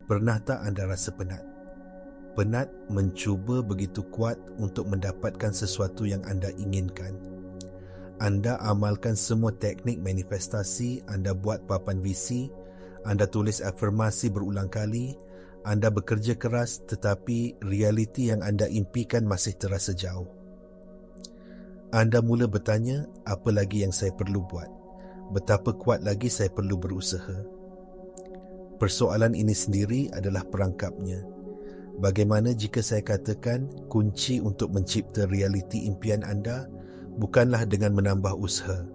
Pernah tak anda rasa penat? Penat mencuba begitu kuat untuk mendapatkan sesuatu yang anda inginkan. Anda amalkan semua teknik manifestasi, anda buat papan visi, anda tulis afirmasi berulang kali, anda bekerja keras, tetapi realiti yang anda impikan masih terasa jauh. Anda mula bertanya, apa lagi yang saya perlu buat? Betapa kuat lagi saya perlu berusaha? Persoalan ini sendiri adalah perangkapnya. Bagaimana jika saya katakan kunci untuk mencipta realiti impian anda bukanlah dengan menambah usaha,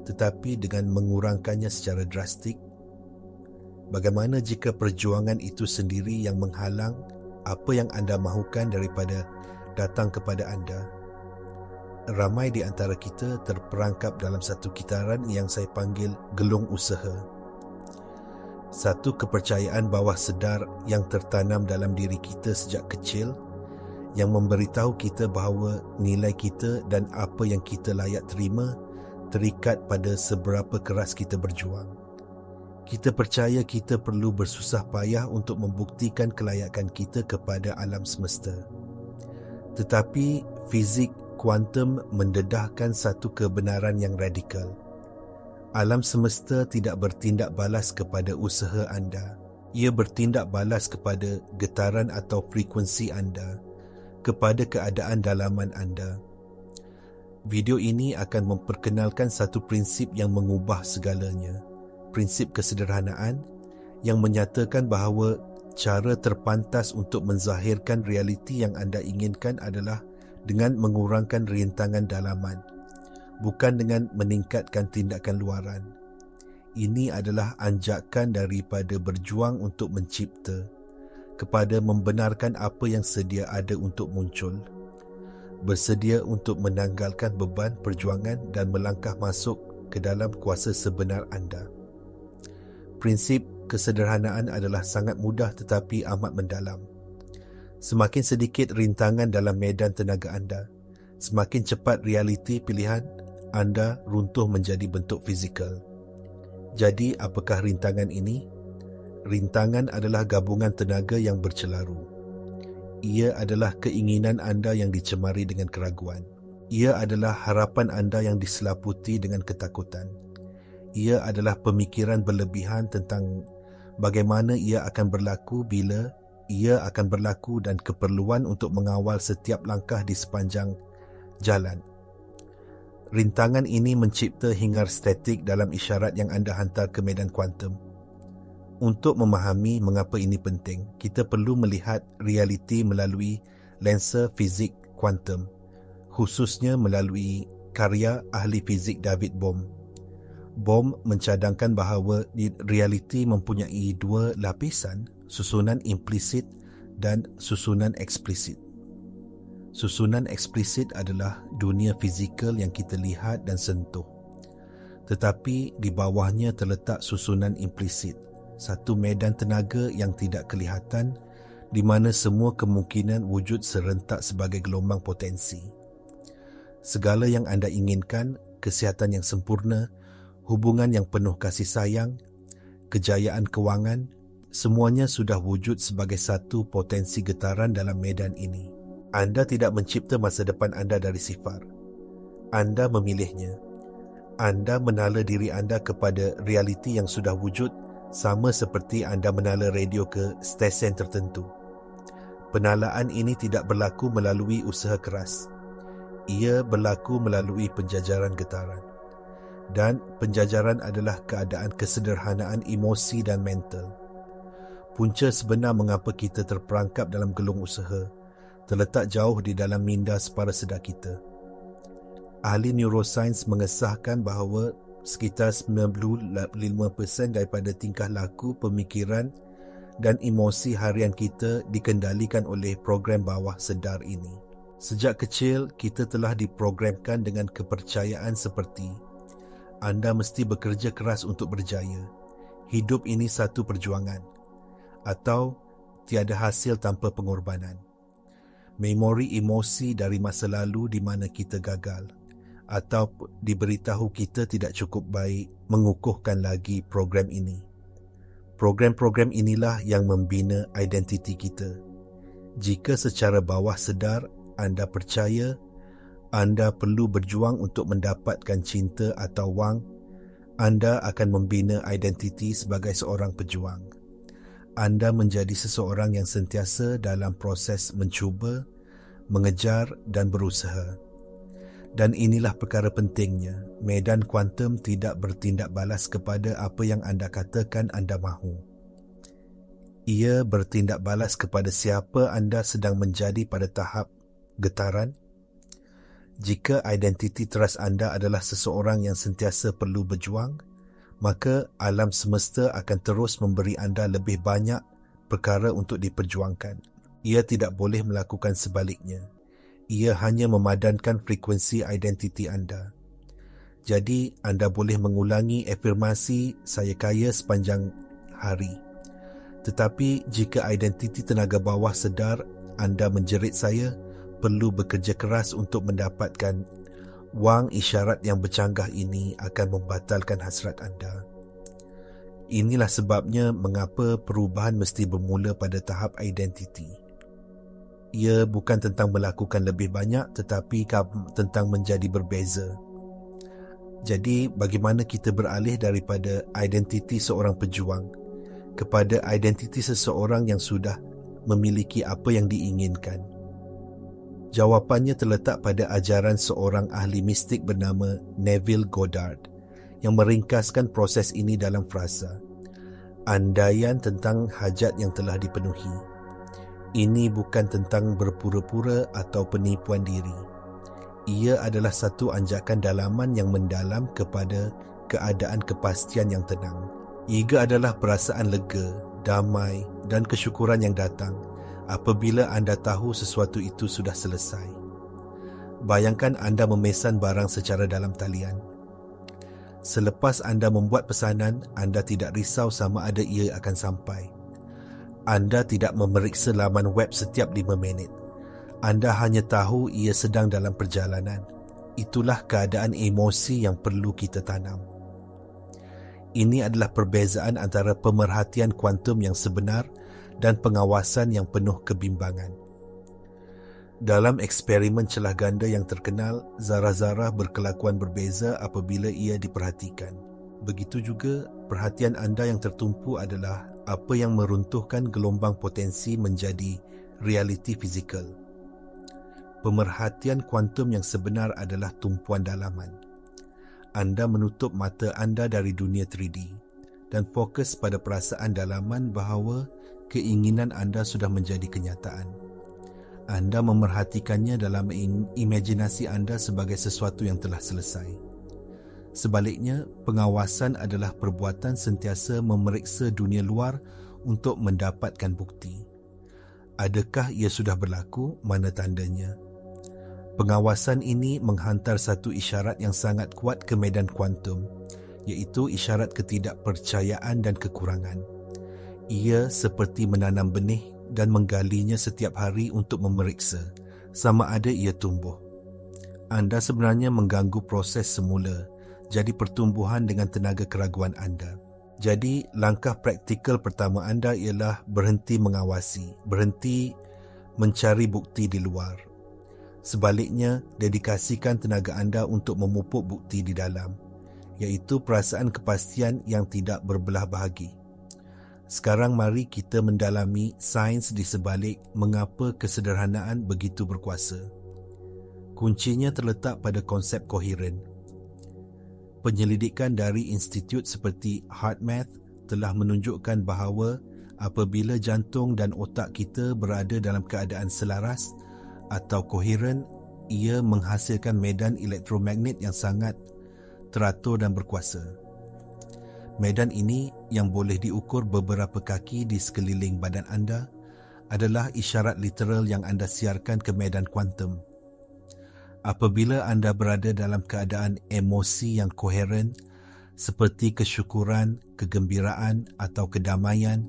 tetapi dengan mengurangkannya secara drastik? Bagaimana jika perjuangan itu sendiri yang menghalang apa yang anda mahukan daripada datang kepada anda? Ramai di antara kita terperangkap dalam satu kitaran yang saya panggil gelung usaha. Satu kepercayaan bawah sedar yang tertanam dalam diri kita sejak kecil yang memberitahu kita bahawa nilai kita dan apa yang kita layak terima terikat pada seberapa keras kita berjuang. Kita percaya kita perlu bersusah payah untuk membuktikan kelayakan kita kepada alam semesta. Tetapi fizik kuantum mendedahkan satu kebenaran yang radikal. Alam semesta tidak bertindak balas kepada usaha anda. Ia bertindak balas kepada getaran atau frekuensi anda, kepada keadaan dalaman anda. Video ini akan memperkenalkan satu prinsip yang mengubah segalanya. Prinsip kesederhanaan yang menyatakan bahawa cara terpantas untuk menzahirkan realiti yang anda inginkan adalah dengan mengurangkan rintangan dalaman, bukan dengan meningkatkan tindakan luaran. Ini adalah anjakan daripada berjuang untuk mencipta kepada membenarkan apa yang sedia ada untuk muncul, bersedia untuk menanggalkan beban perjuangan dan melangkah masuk ke dalam kuasa sebenar anda. Prinsip kesederhanaan adalah sangat mudah tetapi amat mendalam. Semakin sedikit rintangan dalam medan tenaga anda, semakin cepat realiti pilihan anda runtuh menjadi bentuk fizikal. Jadi, apakah rintangan ini? Rintangan adalah gabungan tenaga yang bercelaru. Ia adalah keinginan anda yang dicemari dengan keraguan. Ia adalah harapan anda yang diselaputi dengan ketakutan. Ia adalah pemikiran berlebihan tentang bagaimana ia akan berlaku bila ia akan berlaku dan keperluan untuk mengawal setiap langkah di sepanjang jalan. Rintangan ini mencipta hingar statik dalam isyarat yang anda hantar ke medan kuantum. Untuk memahami mengapa ini penting, kita perlu melihat realiti melalui lensa fizik kuantum, khususnya melalui karya ahli fizik David Bohm. Bohm mencadangkan bahawa realiti mempunyai dua lapisan, susunan implisit dan susunan eksplisit. Susunan eksplisit adalah dunia fizikal yang kita lihat dan sentuh. Tetapi di bawahnya terletak susunan implisit, satu medan tenaga yang tidak kelihatan di mana semua kemungkinan wujud serentak sebagai gelombang potensi. Segala yang anda inginkan, kesihatan yang sempurna, hubungan yang penuh kasih sayang, kejayaan kewangan, semuanya sudah wujud sebagai satu potensi getaran dalam medan ini. Anda tidak mencipta masa depan anda dari sifar. Anda memilihnya. Anda menala diri anda kepada realiti yang sudah wujud sama seperti anda menala radio ke stesen tertentu. Penalaan ini tidak berlaku melalui usaha keras. Ia berlaku melalui penjajaran getaran. Dan penjajaran adalah keadaan kesederhanaan emosi dan mental. Punca sebenar mengapa kita terperangkap dalam gelung usaha terletak jauh di dalam minda separa sedar kita. Ahli neurosains mengesahkan bahawa sekitar 95% daripada tingkah laku, pemikiran dan emosi harian kita dikendalikan oleh program bawah sedar ini. Sejak kecil, kita telah diprogramkan dengan kepercayaan seperti anda mesti bekerja keras untuk berjaya, hidup ini satu perjuangan, atau tiada hasil tanpa pengorbanan. Memori emosi dari masa lalu di mana kita gagal atau diberitahu kita tidak cukup baik mengukuhkan lagi program ini. Program-program inilah yang membina identiti kita. Jika secara bawah sedar anda percaya anda perlu berjuang untuk mendapatkan cinta atau wang, anda akan membina identiti sebagai seorang pejuang. Anda menjadi seseorang yang sentiasa dalam proses mencuba, mengejar dan berusaha. Dan inilah perkara pentingnya, medan kuantum tidak bertindak balas kepada apa yang anda katakan anda mahu. Ia bertindak balas kepada siapa anda sedang menjadi pada tahap getaran. Jika identiti teras anda adalah seseorang yang sentiasa perlu berjuang, maka alam semesta akan terus memberi anda lebih banyak perkara untuk diperjuangkan. Ia tidak boleh melakukan sebaliknya. Ia hanya memadankan frekuensi identiti anda. Jadi, anda boleh mengulangi afirmasi saya kaya sepanjang hari. Tetapi, jika identiti tenaga bawah sedar anda menjerit saya perlu bekerja keras untuk mendapatkan wang, isyarat yang bercanggah ini akan membatalkan hasrat anda. Inilah sebabnya mengapa perubahan mesti bermula pada tahap identiti. Ia bukan tentang melakukan lebih banyak tetapi tentang menjadi berbeza. Jadi, bagaimana kita beralih daripada identiti seorang pejuang kepada identiti seseorang yang sudah memiliki apa yang diinginkan? Jawapannya terletak pada ajaran seorang ahli mistik bernama Neville Goddard yang meringkaskan proses ini dalam frasa, andaian tentang hajat yang telah dipenuhi. Ini bukan tentang berpura-pura atau penipuan diri. Ia adalah satu anjakan dalaman yang mendalam kepada keadaan kepastian yang tenang. Ia adalah perasaan lega, damai dan kesyukuran yang datang apabila anda tahu sesuatu itu sudah selesai. Bayangkan anda memesan barang secara dalam talian. Selepas anda membuat pesanan, anda tidak risau sama ada ia akan sampai. Anda tidak memeriksa laman web setiap 5 minit. Anda hanya tahu ia sedang dalam perjalanan. Itulah keadaan emosi yang perlu kita tanam. Ini adalah perbezaan antara pemerhatian kuantum yang sebenar dan pengawasan yang penuh kebimbangan. Dalam eksperimen celah ganda yang terkenal, zarah-zarah berkelakuan berbeza apabila ia diperhatikan. Begitu juga, perhatian anda yang tertumpu adalah apa yang meruntuhkan gelombang potensi menjadi realiti fizikal. Pemerhatian kuantum yang sebenar adalah tumpuan dalaman. Anda menutup mata anda dari dunia 3D dan fokus pada perasaan dalaman bahawa keinginan anda sudah menjadi kenyataan. Anda memerhatikannya dalam imajinasi anda sebagai sesuatu yang telah selesai. Sebaliknya, pengawasan adalah perbuatan sentiasa memeriksa dunia luar untuk mendapatkan bukti. Adakah ia sudah berlaku? Mana tandanya? Pengawasan ini menghantar satu isyarat yang sangat kuat ke medan kuantum, iaitu isyarat ketidakpercayaan dan kekurangan. Ia seperti menanam benih dan menggalinya setiap hari untuk memeriksa sama ada ia tumbuh. Anda sebenarnya mengganggu proses semula, jadi pertumbuhan dengan tenaga keraguan anda. Jadi, langkah praktikal pertama anda ialah berhenti mengawasi, berhenti mencari bukti di luar. Sebaliknya, dedikasikan tenaga anda untuk memupuk bukti di dalam, iaitu perasaan kepastian yang tidak berbelah bahagi. Sekarang mari kita mendalami sains di sebalik mengapa kesederhanaan begitu berkuasa. Kuncinya terletak pada konsep koheren. Penyelidikan dari institut seperti HeartMath telah menunjukkan bahawa apabila jantung dan otak kita berada dalam keadaan selaras atau koheren, ia menghasilkan medan elektromagnet yang sangat teratur dan berkuasa. Medan ini yang boleh diukur beberapa kaki di sekeliling badan anda adalah isyarat literal yang anda siarkan ke medan kuantum. Apabila anda berada dalam keadaan emosi yang koheren seperti kesyukuran, kegembiraan atau kedamaian,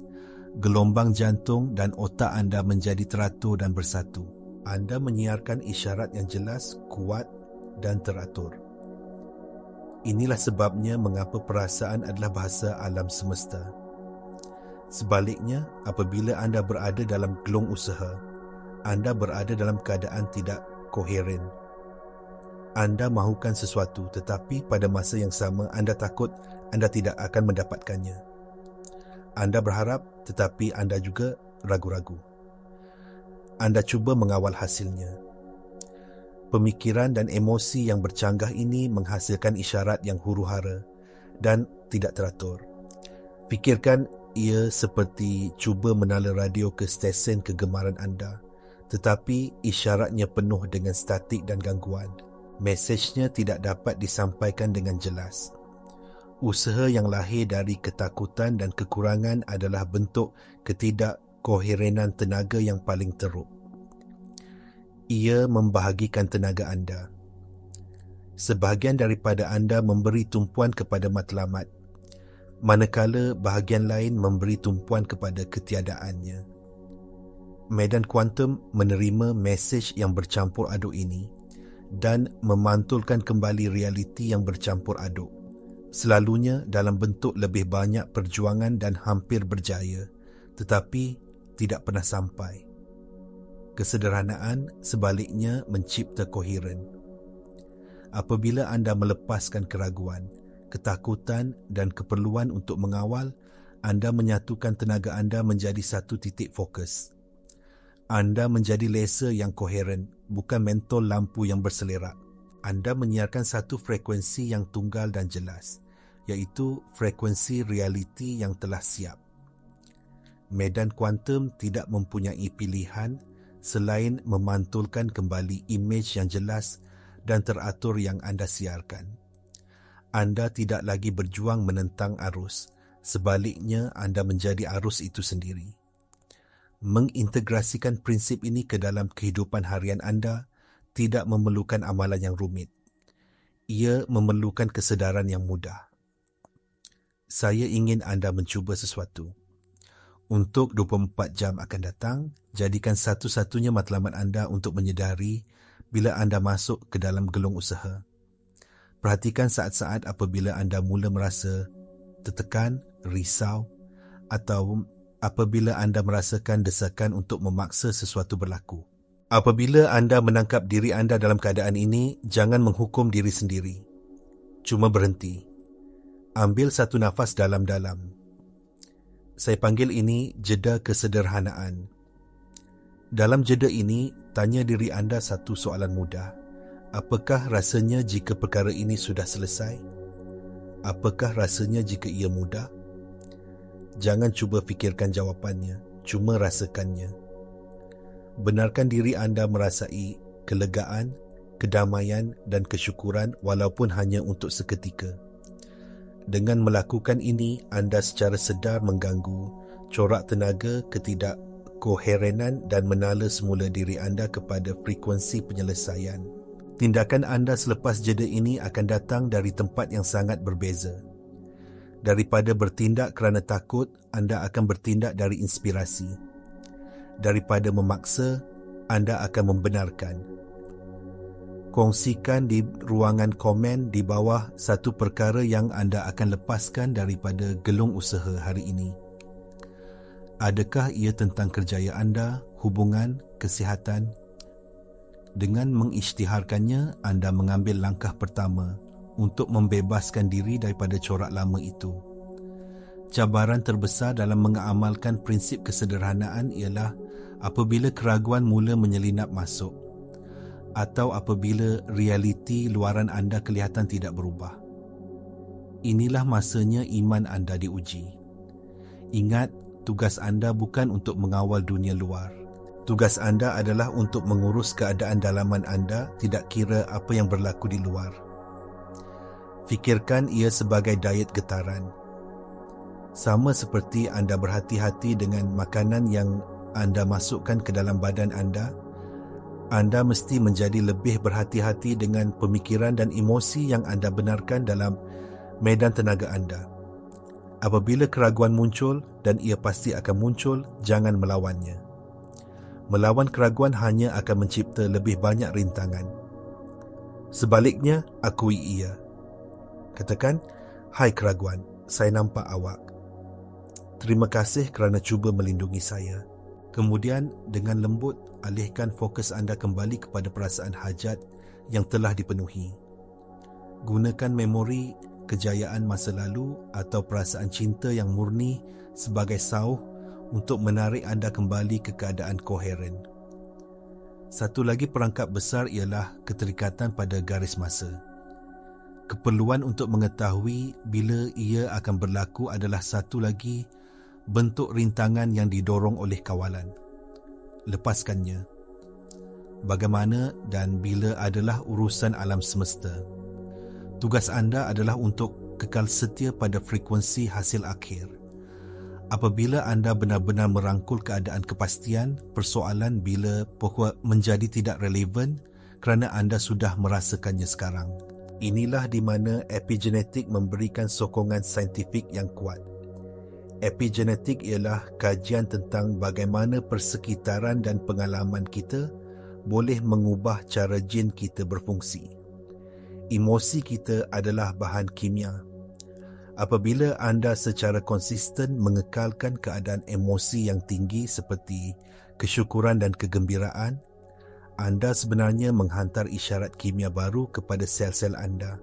gelombang jantung dan otak anda menjadi teratur dan bersatu. Anda menyiarkan isyarat yang jelas, kuat dan teratur. Inilah sebabnya mengapa perasaan adalah bahasa alam semesta. Sebaliknya, apabila anda berada dalam gelung usaha, anda berada dalam keadaan tidak koheren. Anda mahukan sesuatu, tetapi pada masa yang sama anda takut anda tidak akan mendapatkannya. Anda berharap, tetapi anda juga ragu-ragu. Anda cuba mengawal hasilnya. Pemikiran dan emosi yang bercanggah ini menghasilkan isyarat yang huru-hara dan tidak teratur. Fikirkan ia seperti cuba menala radio ke stesen kegemaran anda, tetapi isyaratnya penuh dengan statik dan gangguan. Mesejnya tidak dapat disampaikan dengan jelas. Usaha yang lahir dari ketakutan dan kekurangan adalah bentuk ketidakkoherenan tenaga yang paling teruk. Ia membahagikan tenaga anda. Sebahagian daripada anda memberi tumpuan kepada matlamat, manakala bahagian lain memberi tumpuan kepada ketiadaannya. Medan kuantum menerima mesej yang bercampur aduk ini dan memantulkan kembali realiti yang bercampur aduk, selalunya dalam bentuk lebih banyak perjuangan dan hampir berjaya, tetapi tidak pernah sampai. Kesederhanaan sebaliknya mencipta koheren. Apabila anda melepaskan keraguan, ketakutan dan keperluan untuk mengawal, anda menyatukan tenaga anda menjadi satu titik fokus. Anda menjadi laser yang koheren, bukan mentol lampu yang berselerak. Anda menyiarkan satu frekuensi yang tunggal dan jelas, iaitu frekuensi realiti yang telah siap. Medan kuantum tidak mempunyai pilihan selain memantulkan kembali imej yang jelas dan teratur yang anda siarkan. Anda tidak lagi berjuang menentang arus. Sebaliknya, anda menjadi arus itu sendiri. Mengintegrasikan prinsip ini ke dalam kehidupan harian anda tidak memerlukan amalan yang rumit. Ia memerlukan kesedaran yang mudah. Saya ingin anda mencuba sesuatu. Untuk 24 jam akan datang, jadikan satu-satunya matlamat anda untuk menyedari bila anda masuk ke dalam gelung usaha. Perhatikan saat-saat apabila anda mula merasa tertekan, risau, atau apabila anda merasakan desakan untuk memaksa sesuatu berlaku. Apabila anda menangkap diri anda dalam keadaan ini, jangan menghukum diri sendiri. Cuma berhenti. Ambil satu nafas dalam-dalam. Saya panggil ini jeda kesederhanaan. Dalam jeda ini, tanya diri anda satu soalan mudah. Apakah rasanya jika perkara ini sudah selesai? Apakah rasanya jika ia mudah? Jangan cuba fikirkan jawapannya, cuma rasakannya. Benarkan diri anda merasai kelegaan, kedamaian dan kesyukuran walaupun hanya untuk seketika. Dengan melakukan ini, anda secara sedar mengganggu corak tenaga ketidakkoherenan dan menala semula diri anda kepada frekuensi penyelesaian. Tindakan anda selepas jeda ini akan datang dari tempat yang sangat berbeza. Daripada bertindak kerana takut, anda akan bertindak dari inspirasi. Daripada memaksa, anda akan membenarkan. Kongsikan di ruangan komen di bawah satu perkara yang anda akan lepaskan daripada gelung usaha hari ini. Adakah ia tentang kerjaya anda, hubungan, kesihatan? Dengan mengisytiharkannya, anda mengambil langkah pertama untuk membebaskan diri daripada corak lama itu. Cabaran terbesar dalam mengamalkan prinsip kesederhanaan ialah apabila keraguan mula menyelinap masuk atau apabila realiti luaran anda kelihatan tidak berubah. Inilah masanya iman anda diuji. Ingat, tugas anda bukan untuk mengawal dunia luar. Tugas anda adalah untuk mengurus keadaan dalaman anda, tidak kira apa yang berlaku di luar. Fikirkan ia sebagai diet getaran. Sama seperti anda berhati-hati dengan makanan yang anda masukkan ke dalam badan anda mesti menjadi lebih berhati-hati dengan pemikiran dan emosi yang anda benarkan dalam medan tenaga anda. Apabila keraguan muncul, dan ia pasti akan muncul, jangan melawannya. Melawan keraguan hanya akan mencipta lebih banyak rintangan. Sebaliknya, akui ia. Katakan, "Hai keraguan, saya nampak awak. Terima kasih kerana cuba melindungi saya. Kemudian, dengan lembut, alihkan fokus anda kembali kepada perasaan hajat yang telah dipenuhi. Gunakan memori, kejayaan masa lalu atau perasaan cinta yang murni sebagai sauh untuk menarik anda kembali ke keadaan koheren. Satu lagi perangkap besar ialah keterikatan pada garis masa. Keperluan untuk mengetahui bila ia akan berlaku adalah satu lagi bentuk rintangan yang didorong oleh kawalan. Lepaskannya. Bagaimana dan bila adalah urusan alam semesta. Tugas anda adalah untuk kekal setia pada frekuensi hasil akhir. Apabila anda benar-benar merangkul keadaan kepastian, persoalan bila pokok menjadi tidak relevan kerana anda sudah merasakannya sekarang. Inilah di mana epigenetik memberikan sokongan saintifik yang kuat. Epigenetik ialah kajian tentang bagaimana persekitaran dan pengalaman kita boleh mengubah cara jin kita berfungsi. Emosi kita adalah bahan kimia. Apabila anda secara konsisten mengekalkan keadaan emosi yang tinggi seperti kesyukuran dan kegembiraan, anda sebenarnya menghantar isyarat kimia baru kepada sel-sel anda,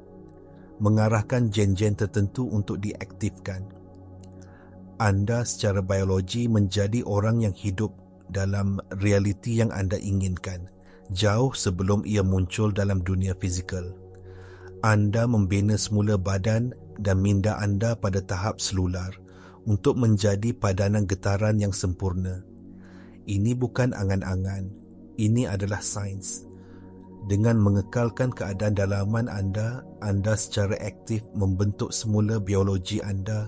mengarahkan gen-gen tertentu untuk diaktifkan. Anda secara biologi menjadi orang yang hidup dalam realiti yang anda inginkan, jauh sebelum ia muncul dalam dunia fizikal. Anda membina semula badan dan minda anda pada tahap selular untuk menjadi padanan getaran yang sempurna. Ini bukan angan-angan, ini adalah sains. Dengan mengekalkan keadaan dalaman anda secara aktif membentuk semula biologi anda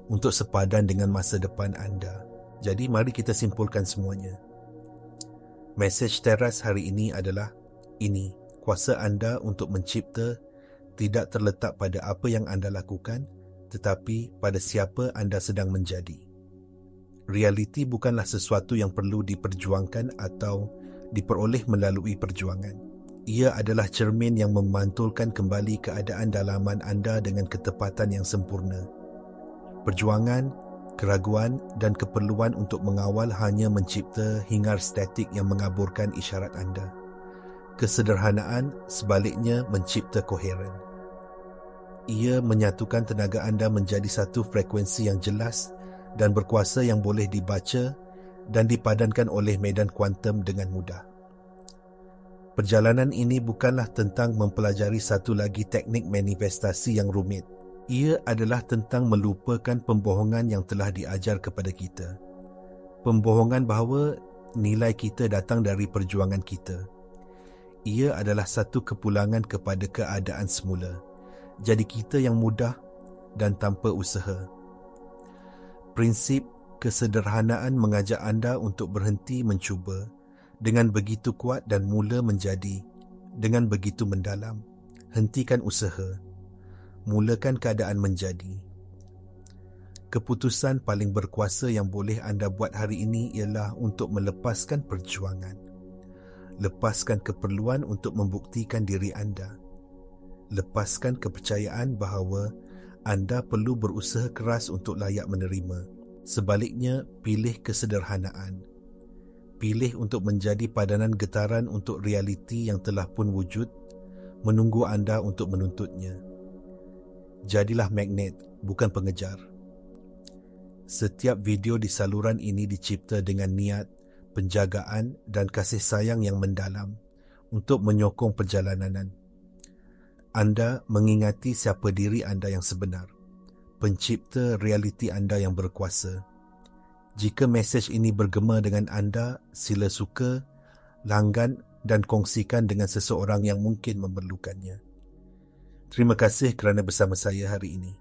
untuk sepadan dengan masa depan anda. Jadi mari kita simpulkan semuanya. Mesej teras hari ini adalah ini, kuasa anda untuk mencipta tidak terletak pada apa yang anda lakukan, tetapi pada siapa anda sedang menjadi. Realiti bukanlah sesuatu yang perlu diperjuangkan atau diperoleh melalui perjuangan. Ia adalah cermin yang memantulkan kembali keadaan dalaman anda dengan ketepatan yang sempurna. Perjuangan, keraguan dan keperluan untuk mengawal hanya mencipta hingar statik yang mengaburkan isyarat anda. Kesederhanaan sebaliknya mencipta koheren. Ia menyatukan tenaga anda menjadi satu frekuensi yang jelas dan berkuasa yang boleh dibaca dan dipadankan oleh medan kuantum dengan mudah. Perjalanan ini bukanlah tentang mempelajari satu lagi teknik manifestasi yang rumit. Ia adalah tentang melupakan pembohongan yang telah diajar kepada kita. Pembohongan bahawa nilai kita datang dari perjuangan kita. Ia adalah satu kepulangan kepada keadaan semula. Jadi kita yang mudah dan tanpa usaha. Prinsip kesederhanaan mengajak anda untuk berhenti mencuba dengan begitu kuat dan mula menjadi dengan begitu mendalam. Hentikan usaha. Mulakan keadaan menjadi. Keputusan paling berkuasa yang boleh anda buat hari ini ialah untuk melepaskan perjuangan. Lepaskan keperluan untuk membuktikan diri anda. Lepaskan kepercayaan bahawa anda perlu berusaha keras untuk layak menerima. Sebaliknya, pilih kesederhanaan. Pilih untuk menjadi padanan getaran untuk realiti yang telah pun wujud, menunggu anda untuk menuntutnya. Jadilah magnet, bukan pengejar. Setiap video di saluran ini dicipta dengan niat, penjagaan dan kasih sayang yang mendalam untuk menyokong perjalanan. Anda mengingati siapa diri anda yang sebenar, pencipta realiti anda yang berkuasa. Jika mesej ini bergema dengan anda, sila suka, langgan dan kongsikan dengan seseorang yang mungkin memerlukannya. Terima kasih kerana bersama saya hari ini.